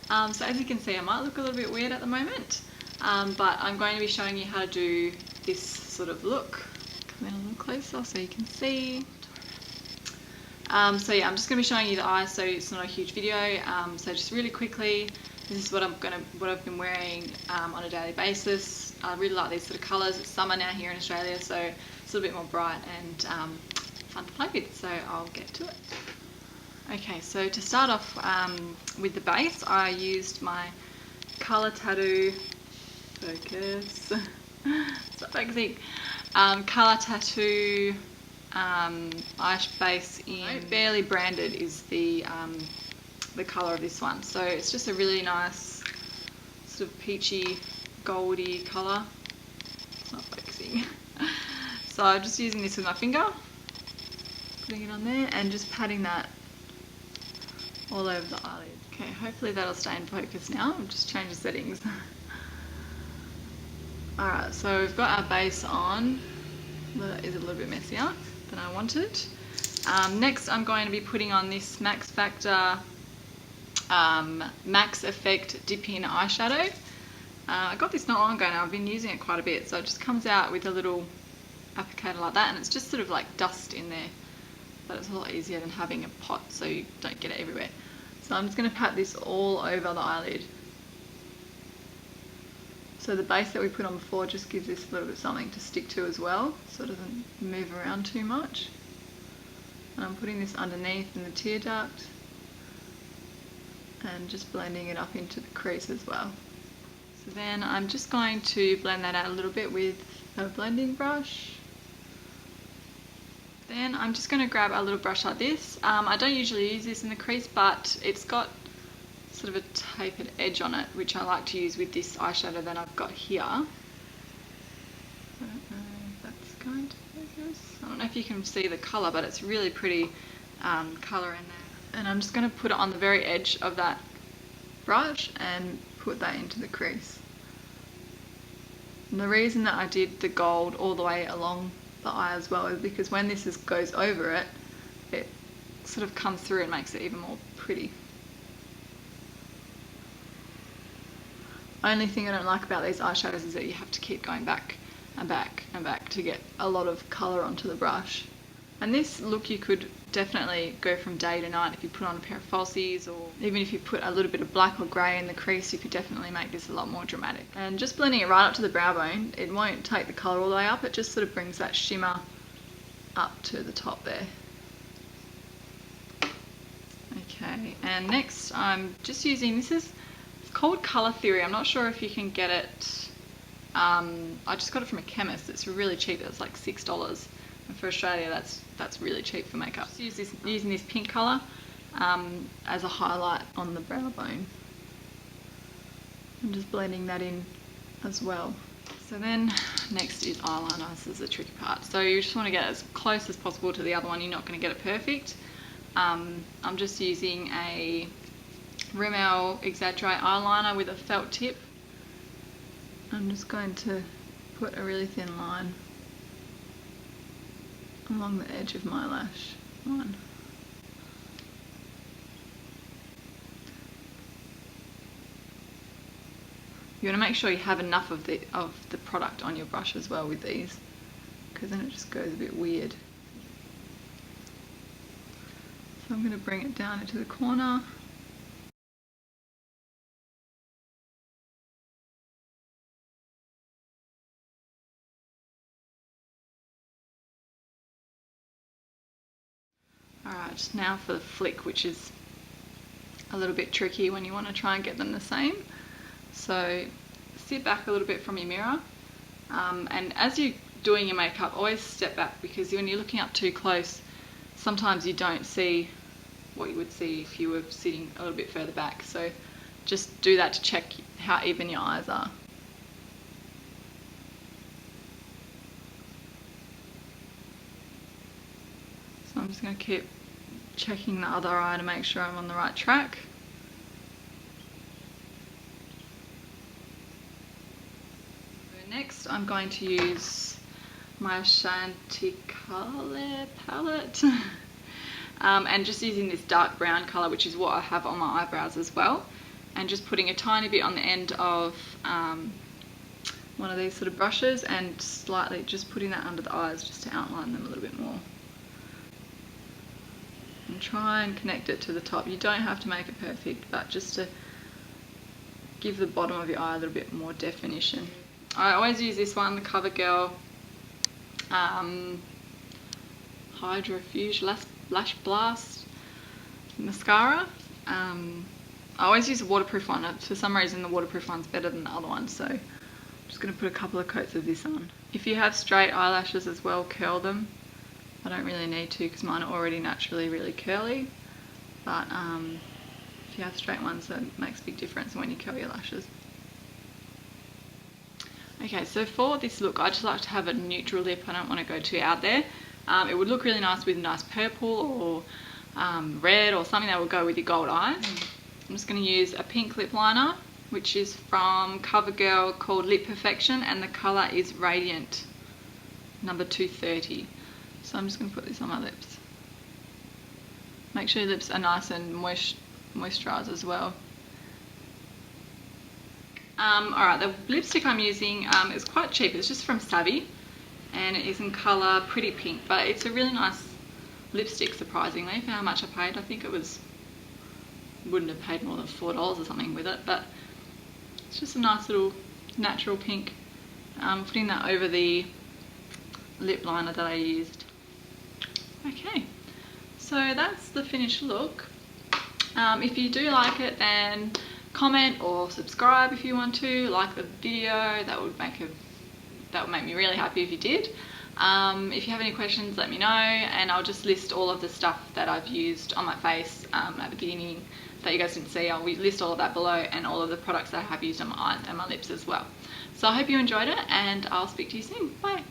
So as you can see, I might look a little bit weird at the moment, but I'm going to be showing you how to do this sort of look. Come in a little closer so you can see. So yeah, I'm just going to be showing you the eyes, so it's not a huge video. So just really quickly, this is what I've been wearing on a daily basis. I really like these sort of colours. It's summer now here in Australia, so it's a little bit more bright and fun to play with. So I'll get to it. Okay, so to start off with the base, I used my Colour Tattoo Focus. Stop focusing. Colour Tattoo eye base in Barely Branded is the colour of this one. So it's just a really nice sort of peachy, goldy colour. It's not focusing. So I'm just using this with my finger, putting it on there, and just patting that all over the eyelid. Okay, hopefully that'll stay in focus now. I've just changed the settings. Alright, so we've got our base on. That is a little bit messier than I wanted. Next I'm going to be putting on this Max Factor Max Effect Dip-In eyeshadow. I got this not long ago now. I've been using it quite a bit. So it just comes out with a little applicator like that, and it's just sort of like dust in there. But it's a lot easier than having a pot so you don't get it everywhere. So I'm just going to pat this all over the eyelid. So the base that we put on before just gives this a little bit of something to stick to as well, so it doesn't move around too much. And I'm putting this underneath in the tear duct and just blending it up into the crease as well. So then I'm just going to blend that out a little bit with a blending brush. Then I'm just going to grab a little brush like this. I don't usually use this in the crease, but it's got sort of a tapered edge on it, which I like to use with this eyeshadow that I've got here. I don't know if that's going to focus. I don't know if you can see the colour, but it's really pretty colour in there. And I'm just going to put it on the very edge of that brush and put that into the crease. And the reason that I did the gold all the way along the eye as well is because when this goes over it, it sort of comes through and makes it even more pretty. Only thing I don't like about these eyeshadows is that you have to keep going back and back and back to get a lot of colour onto the brush. And this look you could definitely go from day to night if you put on a pair of falsies, or even if you put a little bit of black or grey in the crease, you could definitely make this a lot more dramatic. And just blending it right up to the brow bone, it won't take the colour all the way up, it just sort of brings that shimmer up to the top there. Okay, and next I'm just using, it's called Colour Theory. I'm not sure if you can get it, I just got it from a chemist. It's really cheap, it's like $6. And for Australia, that's really cheap for makeup. Just using this pink colour as a highlight on the brow bone. I'm just blending that in as well. So then next is eyeliner. This is the tricky part. So you just want to get as close as possible to the other one. You're not going to get it perfect. I'm just using a Rimmel Exaggerate eyeliner with a felt tip. I'm just going to put a really thin line along the edge of my lash line. You want to make sure you have enough of the product on your brush as well with these, because then it just goes a bit weird. So I'm going to bring it down into the corner. Alright, now for the flick, which is a little bit tricky when you want to try and get them the same. So sit back a little bit from your mirror, and as you're doing your makeup, always step back, because when you're looking up too close, sometimes you don't see what you would see if you were sitting a little bit further back. So just do that to check how even your eyes are. So I'm just going to keep checking the other eye to make sure I'm on the right track. So next I'm going to use my Chantecaille palette and just using this dark brown colour, which is what I have on my eyebrows as well. and just putting a tiny bit on the end of one of these sort of brushes and slightly just putting that under the eyes just to outline them a little bit more. And try and connect it to the top. You don't have to make it perfect, but just to give the bottom of your eye a little bit more definition. I always use this one, the Covergirl Hydrofuge LashBlast mascara. I always use a waterproof one. For some reason the waterproof one's better than the other one, so I'm just going to put a couple of coats of this on. If you have straight eyelashes as well, curl them. I don't really need to because mine are already naturally really curly, but if you have straight ones, that makes a big difference when you curl your lashes. Okay, so for this look, I just like to have a neutral lip. I don't want to go too out there. It would look really nice with a nice purple or red or something that would go with your gold eyes. I'm just going to use a pink lip liner, which is from Covergirl, called Lip Perfection, and the colour is Radient, number 230. So I'm just going to put this on my lips. Make sure your lips are nice and moisturised as well. Alright, the lipstick I'm using is quite cheap. It's just from Savvy, and it is in colour Pretty Pink, but it's a really nice lipstick, surprisingly, for how much I paid. I think it wouldn't have paid more than $4 or something with it, but it's just a nice little natural pink. Putting that over the lip liner that I used. Okay, so that's the finished look. If you do like it, then comment or subscribe if you want to. Like the video, that would make me really happy if you did. If you have any questions, let me know, and I'll just list all of the stuff that I've used on my face at the beginning that you guys didn't see. I'll list all of that below, and all of the products that I have used on my eyes and my lips as well. So I hope you enjoyed it, and I'll speak to you soon. Bye.